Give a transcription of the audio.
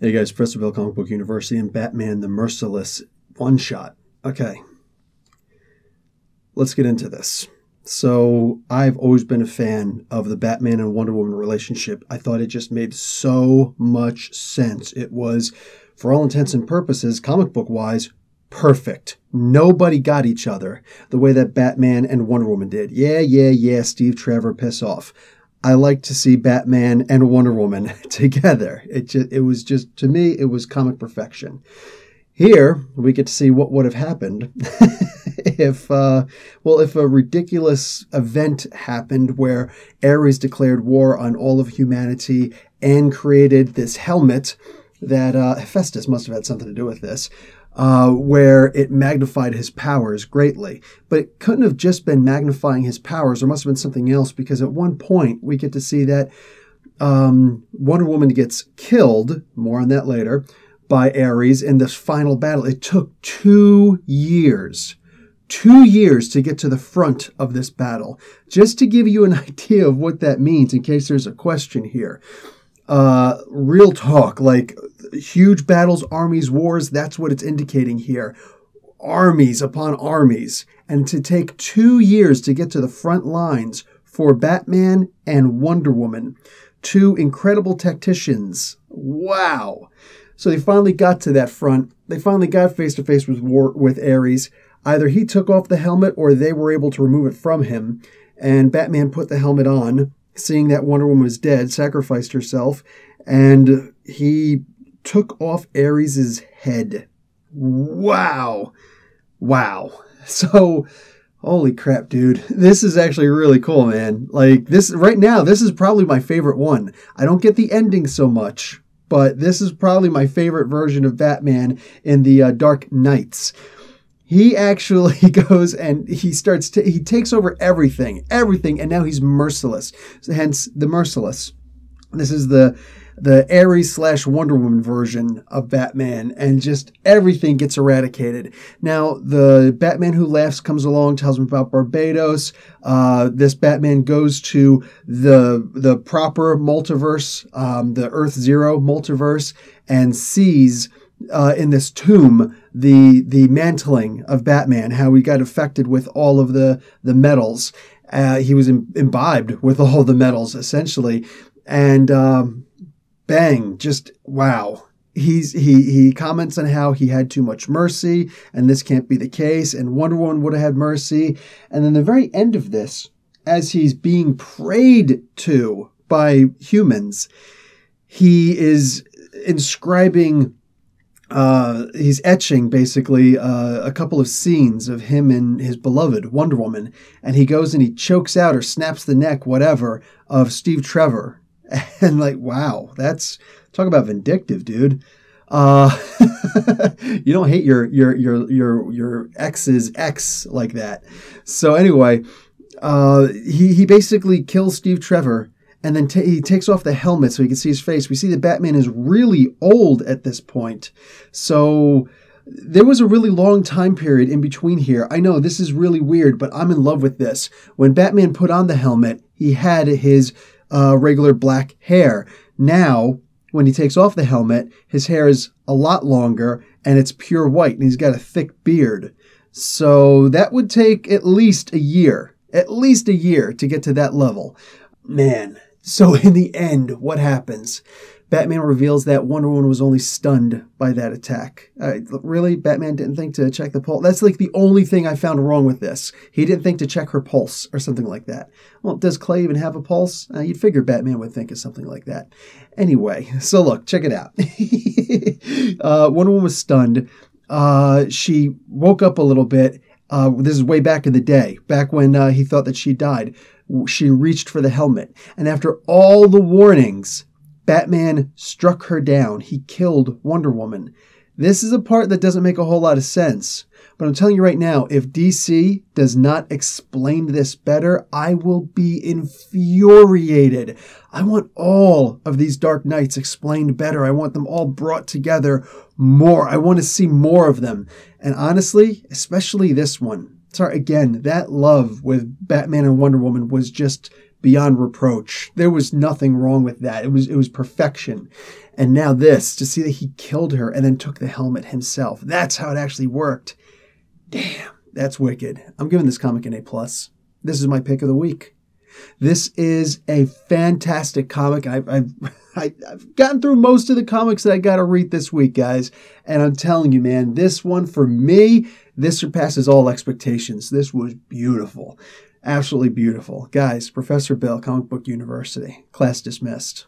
Hey guys, Professor Bill, Comic Book University, and Batman the Merciless one-shot. Okay, let's get into this. So, I've always been a fan of the Batman and Wonder Woman relationship. I thought it just made so much sense. It was, for all intents and purposes, comic book-wise, perfect. Nobody got each other the way that Batman and Wonder Woman did. Yeah, Steve Trevor, piss off. I like to see Batman and Wonder Woman together. It was just, to me, it was comic perfection. Here, we get to see what would have happened if a ridiculous event happened where Ares declared war on all of humanity and created this helmet that Hephaestus must have had something to do with this, where it magnified his powers greatly. But it couldn't have just been magnifying his powers. There must have been something else, because at one point we get to see that Wonder Woman gets killed, more on that later, by Ares in this final battle. It took 2 years. 2 years to get to the front of this battle. Just to give you an idea of what that means, in case there's a question here. Real talk, like huge battles, armies, wars, that's what it's indicating here. Armies upon armies. And to take 2 years to get to the front lines for Batman and Wonder Woman. Two incredible tacticians. Wow. So they finally got to that front. They finally got face to face with Ares. Either he took off the helmet or they were able to remove it from him. And Batman put the helmet on, seeing that Wonder Woman was dead, sacrificed herself, and he took off Ares' head. Wow. So, holy crap, dude. This is actually really cool, man. Like, this, right now, this is probably my favorite one. I don't get the ending so much, but this is probably my favorite version of Batman in the Dark Knights. He actually goes and he takes over everything, and now he's merciless. Hence, the Merciless. This is the Ares / Wonder Woman version of Batman, and just everything gets eradicated. Now, the Batman Who Laughs comes along, tells him about Barbados. This Batman goes to the proper multiverse, the Earth Zero multiverse, and sees in this tomb the mantling of Batman, how he got affected with all of the metals. He was imbibed with all the metals, essentially. And bang, just wow. He comments on how he had too much mercy, and this can't be the case, and Wonder Woman would have had mercy. And then the very end of this, as he's being prayed to by humans, he is inscribing, he's etching basically a couple of scenes of him and his beloved Wonder Woman, and he goes and he chokes out or snaps the neck, whatever, of Steve Trevor. And like, wow, that's, talk about vindictive, dude. You don't hate your ex's ex like that. So anyway, he basically kills Steve Trevor. And then he takes off the helmet so he can see his face. We see that Batman is really old at this point. So there was a really long time period in between here. I know this is really weird, but I'm in love with this. When Batman put on the helmet, he had his regular black hair. Now, when he takes off the helmet, his hair is a lot longer and it's pure white, and he's got a thick beard. So that would take at least a year to get to that level. Man. So in the end, what happens? Batman reveals that Wonder Woman was only stunned by that attack. Really? Batman didn't think to check the pulse? That's like the only thing I found wrong with this. He didn't think to check her pulse or something like that. Well, does Clay even have a pulse? You'd figure Batman would think of something like that. Anyway, so look, check it out. Wonder Woman was stunned. She woke up a little bit. This is way back in the day, back when he thought that she died. She reached for the helmet. And after all the warnings, Batman struck her down. He killed Wonder Woman. This is a part that doesn't make a whole lot of sense. But I'm telling you right now, if DC does not explain this better, I will be infuriated. I want all of these Dark Knights explained better. I want them all brought together more. I want to see more of them. And honestly, especially this one. Sorry, again, that love with Batman and Wonder Woman was just beyond reproach. There was nothing wrong with that. It was perfection. And now this, to see that he killed her and then took the helmet himself. That's how it actually worked. Damn, that's wicked. I'm giving this comic an A+. This is my pick of the week. This is a fantastic comic. I've gotten through most of the comics that I got to read this week, guys. And I'm telling you, man, this one for me, this surpasses all expectations. This was beautiful. Absolutely beautiful. Guys, Professor Bill, Comic Book University. Class dismissed.